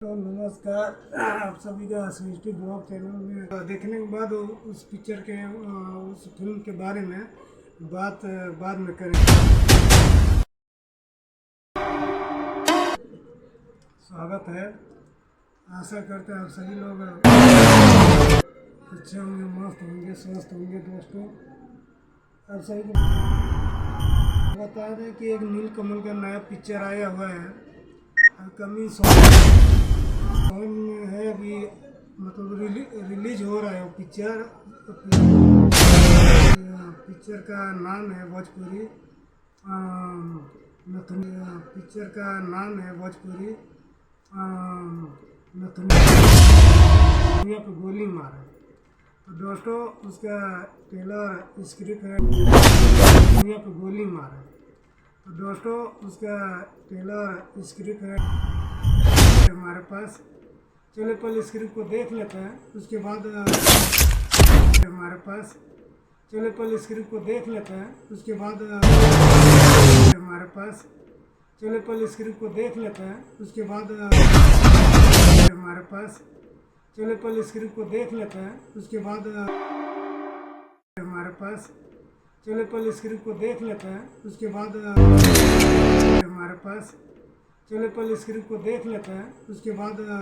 तो नमस्कार, आप सभी का सृष्टि ब्लॉग चैनल में देखने के बाद उस पिक्चर के उस फिल्म के बारे में बात बाद में करेंगे। स्वागत है। आशा करते हैं आप सभी लोग अच्छे होंगे, मस्त होंगे, स्वस्थ होंगे। दोस्तों, आप सभी को बता दें कि एक नीलकमल का नया पिक्चर आया हुआ है। कमिंग में है अभी, मतलब रिलीज हो रहा है वो पिक्चर। पिक्चर का नाम है भोजपुरी पिक्चर का नाम है भोजपुरी दुनिया पे गोली मारे। तो दोस्तों, उसका ट्रेलर स्क्रिप्ट है दुनिया पे गोली मारे। तो दोस्तों, उसका ट्रेलर स्क्रिप्ट है हमारे पास। चलिए पहले स्क्रिप्ट को देख लेते हैं, उसके बाद हमारे पास। चलिए पहले स्क्रिप्ट को देख लेते हैं, उसके बाद हमारे पास। चलिए पहले स्क्रिप्ट को देख लेते हैं, उसके बाद हमारे पास। चलिए पहले स्क्रिप्ट को देख लेते हैं, उसके बाद हमारे पास। चलिए पहले स्क्रिप्ट को देख लेते हैं, उसके बाद हमारे पास। चलिए पहले स्क्रिप्ट को देख लेते हैं, उसके बाद